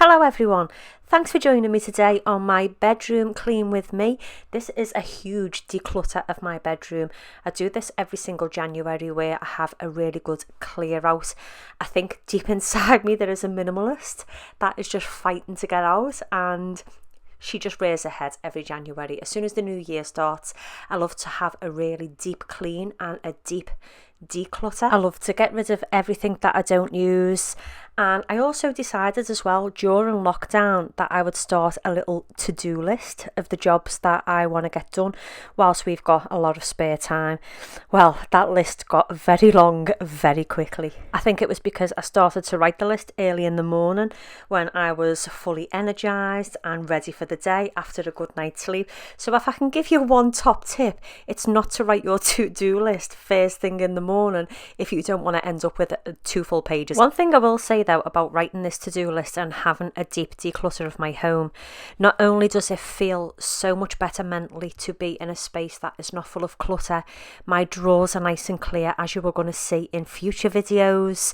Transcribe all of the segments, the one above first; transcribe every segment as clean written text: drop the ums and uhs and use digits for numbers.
Hello everyone, thanks for joining me today on my bedroom clean with me. This is a huge declutter of my bedroom. I do this every single January where I have a really good clear out. I think deep inside me there is a minimalist that is just fighting to get out, and she just rears her head every January. As soon as the new year starts, I love to have a really deep clean and a deep declutter. I love to get rid of everything that I don't use, and I also decided as well during lockdown that I would start a little to-do list of the jobs that I want to get done whilst we've got a lot of spare time. Well, that list got very long very quickly. I think it was because I started to write the list early in the morning when I was fully energised and ready for the day after a good night's sleep. So if I can give you one top tip, it's not to write your to-do list first thing in the morning if you don't want to end up with 2 full pages. One thing I will say though about writing this to-do list and having a deep declutter of my home, not only does it feel so much better mentally to be in a space that is not full of clutter, my drawers are nice and clear as you are going to see in future videos,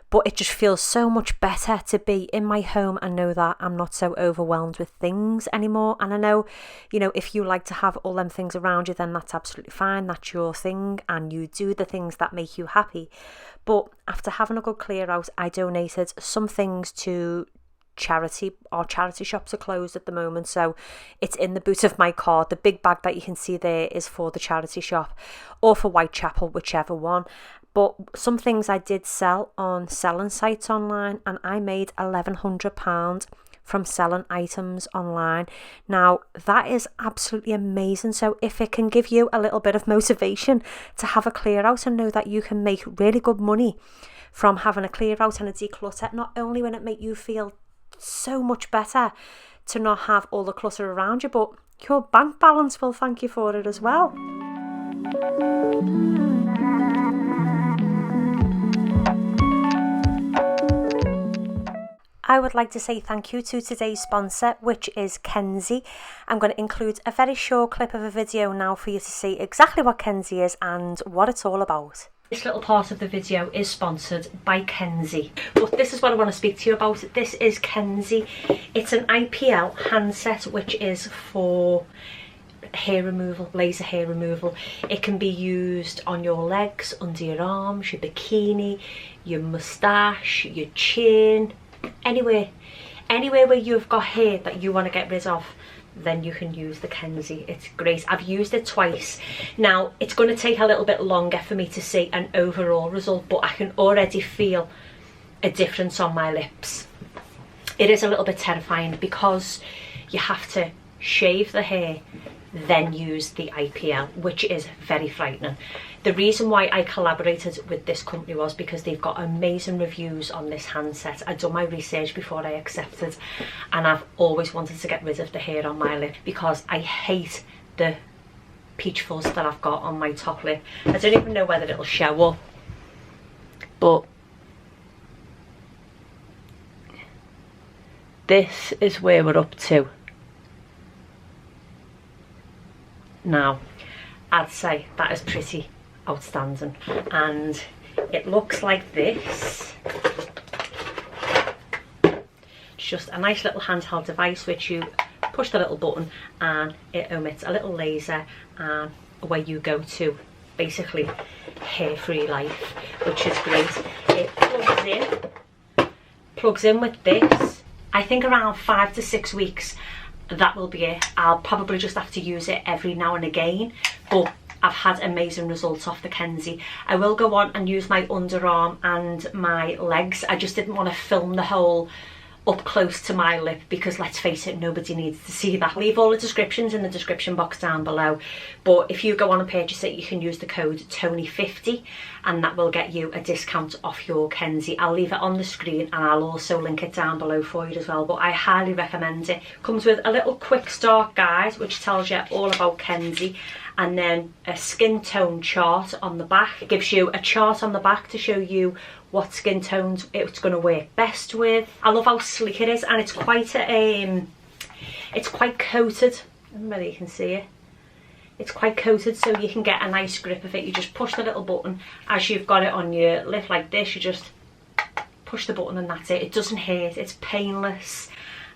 but it just feels so much better to be in my home and know that I'm not so overwhelmed with things anymore. And I know, if you like to have all them things around you, then that's absolutely fine. That's your thing and you do the things that make you happy. But after having a good clear out, I donated some things to charity. Our charity shops are closed at the moment, so it's in the boot of my car. The big bag that you can see there is for the charity shop or for Whitechapel, whichever one. But some things I did sell on selling sites online, and I made £1,100 from selling items online. Now that is absolutely amazing. So if it can give you a little bit of motivation to have a clear out and know that you can make really good money from having a clear out and a declutter, not only will it make you feel so much better to not have all the clutter around you, but your bank balance will thank you for it as well. I would like to say thank you to today's sponsor, which is Kenzie. I'm going to include a very short clip of a video now for you to see exactly what Kenzie is and what it's all about. This little part of the video is sponsored by Kenzie, but this is what I want to speak to you about. This is Kenzie. It's an IPL handset which is for hair removal, laser hair removal. It can be used on your legs, under your arms, your bikini, your moustache, your chin, anywhere where you've got hair that you want to get rid of, then you can use the Kenzie. It's great. I've used it twice. Now it's going to take a little bit longer for me to see an overall result, but I can already feel a difference on my lips. It is a little bit terrifying because you have to shave the hair, then use the IPL, which is very frightening. The reason why I collaborated with this company was because they've got amazing reviews on this handset. I'd done my research before I accepted, and I've always wanted to get rid of the hair on my lip because I hate the peach fuzz that I've got on my top lip. I don't even know whether it'll show up, but this is where we're up to. Now, I'd say that is pretty outstanding, and it looks like this. It's just a nice little handheld device which you push the little button and it emits a little laser, and away you go to basically hair-free life, which is great. It plugs in with this. I think around 5 to 6 weeks. That will be it. I'll probably just have to use it every now and again, but I've had amazing results off the Kenzie. I will go on and use my underarm and my legs. I just didn't want to film the whole up close to my lip because, let's face it, nobody needs to see that. Leave all the descriptions in the description box down below, but if you go on and purchase it, you can use the code Toni50 and that will get you a discount off your Kenzie. I'll leave it on the screen and I'll also link it down below for you as well, but I highly recommend it. Comes with a little quick start guide which tells you all about Kenzie, and then a skin tone chart on the back. It gives you a chart on the back to show you what skin tones it's going to work best with. I love how sleek it is, and it's quite coated. I don't know whether you can see it. It's quite coated, so you can get a nice grip of it. You just push the little button as you've got it on your lip like this. You just push the button and that's it. It doesn't hurt, it's painless,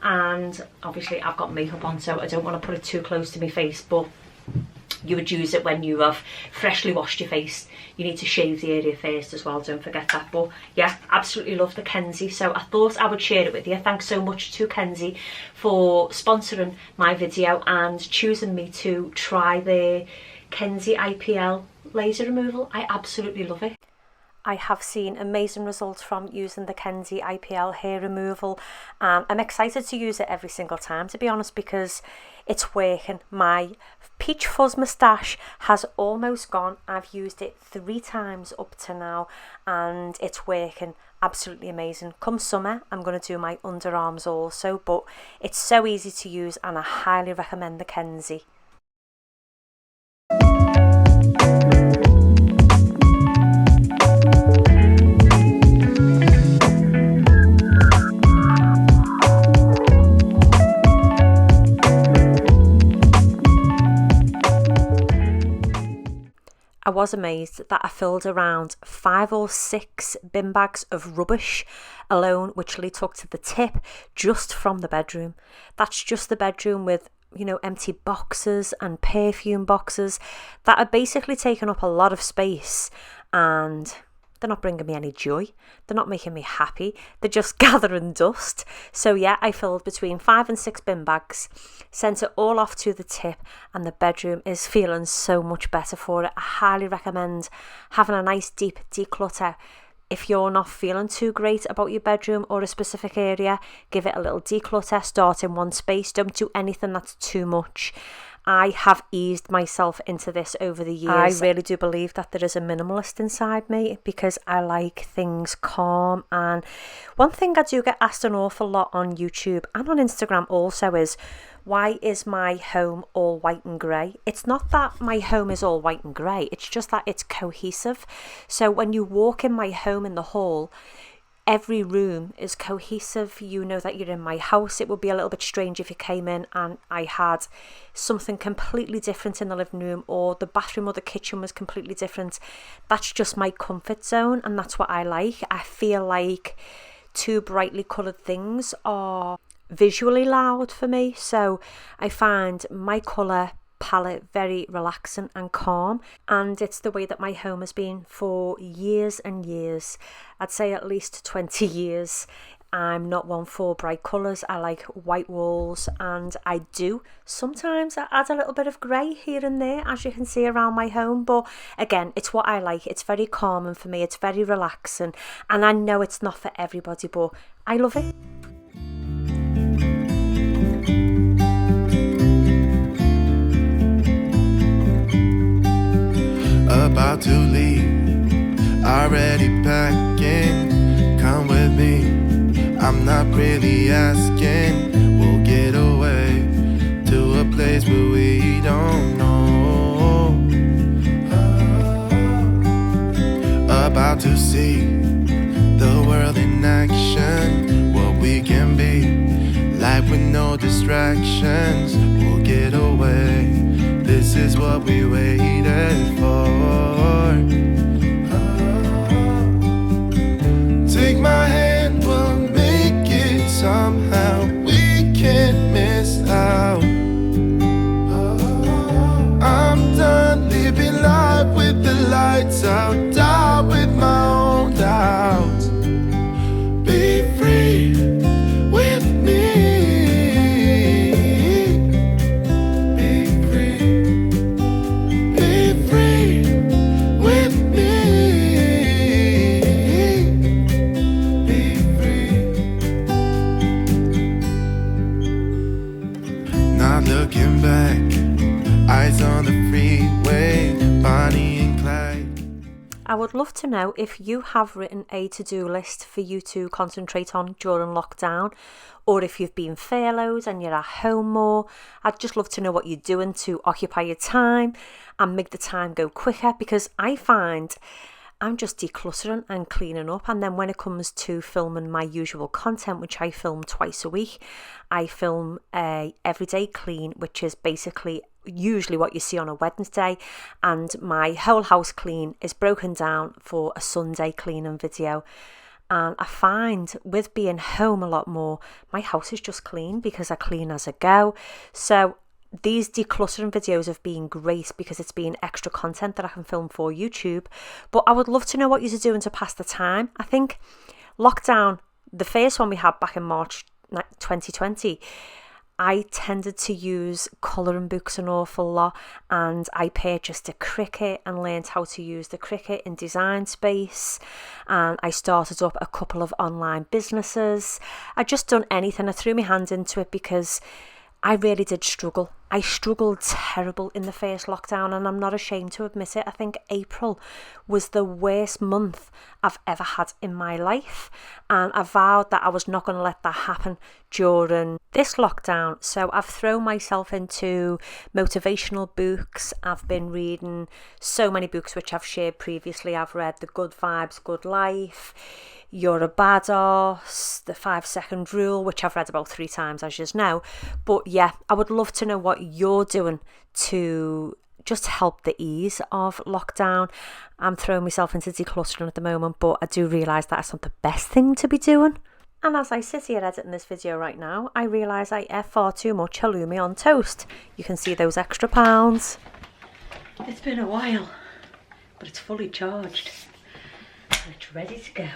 and obviously I've got makeup on, so I don't want to put it too close to my face, but you would use it when you have freshly washed your face. You need to shave the area first as well, don't forget that. But yeah, absolutely love the Kenzie, so I thought I would share it with you. Thanks so much to Kenzie for sponsoring my video and choosing me to try the Kenzie IPL laser removal. I absolutely love it. I have seen amazing results from using the Kenzie IPL hair removal, and I'm excited to use it every single time, to be honest, because it's working. My peach fuzz moustache has almost gone. I've used it 3 times up to now and it's working absolutely amazing. Come summer, I'm going to do my underarms also, but it's so easy to use and I highly recommend the Kenzie. I was amazed that I filled around 5 or 6 bin bags of rubbish alone, which Lee took to the tip, just from the bedroom. That's just the bedroom with, you know, empty boxes and perfume boxes that are basically taking up a lot of space, and they're not bringing me any joy. They're not making me happy. They're just gathering dust. So yeah, I filled between 5 and 6 bin bags, sent it all off to the tip, and the bedroom is feeling so much better for it. I highly recommend having a nice deep declutter. If you're not feeling too great about your bedroom or a specific area, give it a little declutter. Start in one space. Don't do anything that's too much. I have eased myself into this over the years. I really do believe that there is a minimalist inside me because I like things calm. And one thing I do get asked an awful lot on YouTube and on Instagram also is, why is my home all white and grey? It's not that my home is all white and grey, it's just that it's cohesive. So when you walk in my home in the hall, every room is cohesive. You know that you're in my house. It would be a little bit strange if you came in and I had something completely different in the living room, or the bathroom or the kitchen was completely different. That's just my comfort zone, and that's what I like. I feel like too brightly coloured things are visually loud for me, so I find my colour palette very relaxing and calm, and it's the way that my home has been for years and years. I'd say at least 20 years. I'm not one for bright colours. I like white walls, and I do sometimes add a little bit of grey here and there, as you can see around my home, but again, it's what I like. It's very calming for me, it's very relaxing, and I know it's not for everybody, but I love it. About to leave, already packing. Come with me, I'm not really asking. We'll get away to a place where we don't know. About to see the world in action, what we can be, life with no distractions. We'll get away, this is what we waited for. Take my hand, we'll make it somehow. We can't miss out. I'm done living life with the lights out, die with my own doubts. Be free with me. Looking back, eyes on the freeway, Bonnie and Clyde. I would love to know if you have written a to-do list for you to concentrate on during lockdown, or if you've been furloughed and you're at home more. I'd just love to know what you're doing to occupy your time and make the time go quicker, because I find I'm just decluttering and cleaning up, and then when it comes to filming my usual content, which I film twice a week, I film a everyday clean, which is basically usually what you see on a Wednesday, and my whole house clean is broken down for a Sunday cleaning video. And I find with being home a lot more, my house is just clean because I clean as I go. So these decluttering videos have been great because it's been extra content that I can film for YouTube. But I would love to know what you're doing to pass the time. I think lockdown, the first one we had back in March 2020, I tended to use colouring books an awful lot, and I purchased a Cricut and learned how to use the Cricut in Design Space, and I started up a couple of online businesses. I just done anything. I threw my hand into it because I really did struggle. I struggled terrible in the first lockdown, and I'm not ashamed to admit it. I think April was the worst month I've ever had in my life, and I vowed that I was not going to let that happen during this lockdown. So I've thrown myself into motivational books. I've been reading so many books which I've shared previously. I've read The Good Vibes, Good Life, You're a Badass, The 5-Second Rule, which I've read about 3 times, as you know. But yeah, I would love to know what you're doing to just help the ease of lockdown. I'm throwing myself into decluttering at the moment, but I do realise that it's not the best thing to be doing. And as I sit here editing this video right now, I realise I ate far too much halloumi on toast. You can see those extra pounds. It's been a while, but it's fully charged and it's ready to go.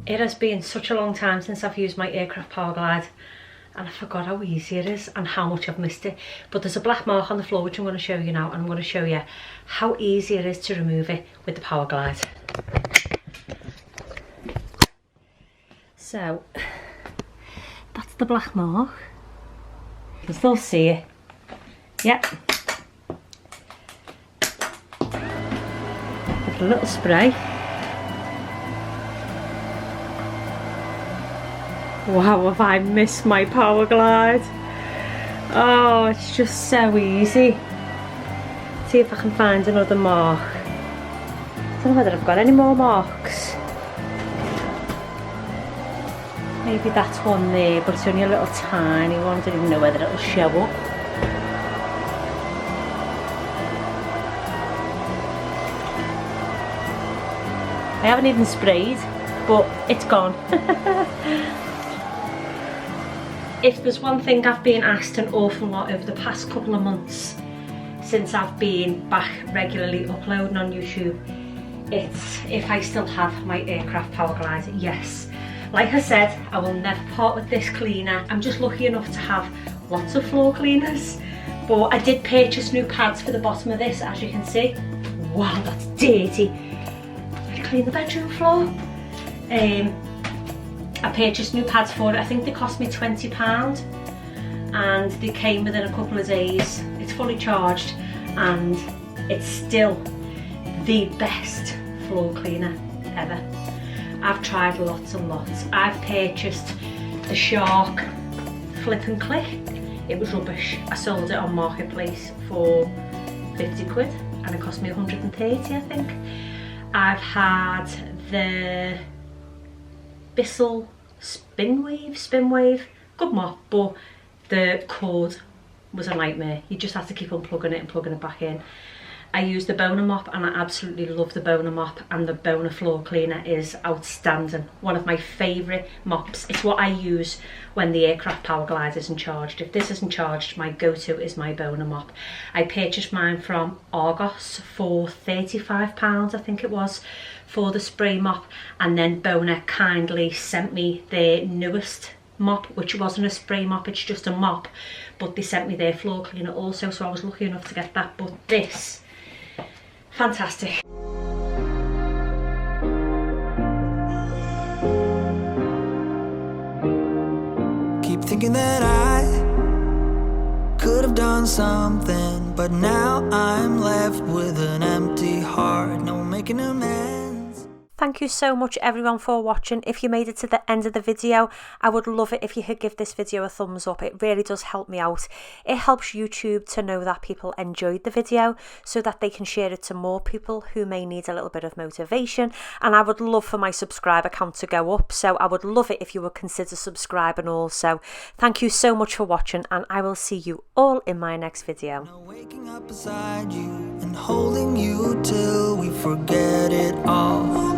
It has been such a long time since I've used my Aircraft Power Glide, and I forgot how easy it is and how much I've missed it. But there's a black mark on the floor which I'm going to show you now, and I'm going to show you how easy it is to remove it with the Power Glide. So that's the black mark. You can still see it. Yep. Give it a little spray. Wow, have I missed my Power Glide. Oh, it's just so easy. See if I can find another mark. I don't know whether I've got any more marks. Maybe that's one there, but it's only a little tiny one. I don't even know whether it'll show up. I haven't even sprayed, but it's gone. If there's one thing I've been asked an awful lot over the past couple of months since I've been back regularly uploading on YouTube, it's if I still have my Aircraft Power Glide. Yes, like I said, I will never part with this cleaner. I'm just lucky enough to have lots of floor cleaners, but I did purchase new pads for the bottom of this, as you can see. Wow, that's dirty. I'm gonna clean the bedroom floor. I purchased new pads for it. I think they cost me £20 and they came within a couple of days. It's fully charged and it's still the best floor cleaner ever. I've tried lots and lots. I've purchased the Shark Flip and Click. It was rubbish. I sold it on Marketplace for 50 quid and it cost me 130, I think. I've had the Bissell Spinwave, good mop, but the cord was a nightmare. You just have to keep unplugging it and plugging it back in. I use the Boner mop and I absolutely love the Boner mop, and the Boner floor cleaner is outstanding. One of my favourite mops. It's what I use when the Aircraft Power Glide isn't charged. If this isn't charged, my go-to is my Boner mop. I purchased mine from Argos for £35, I think it was, for the spray mop, and then Boner kindly sent me their newest mop, which wasn't a spray mop, it's just a mop, but they sent me their floor cleaner also, so I was lucky enough to get that. But this, fantastic. Keep thinking that I could have done something, but now I'm left with an empty heart, no making amends. Thank you so much everyone for watching. If you made it to the end of the video, I would love it if you could give this video a thumbs up. It really does help me out. It helps YouTube to know that people enjoyed the video so that they can share it to more people who may need a little bit of motivation. And I would love for my subscriber count to go up, so I would love it if you would consider subscribing also. Thank you so much for watching, and I will see you all in my next video. Waking up beside you and holding you till we forget it all.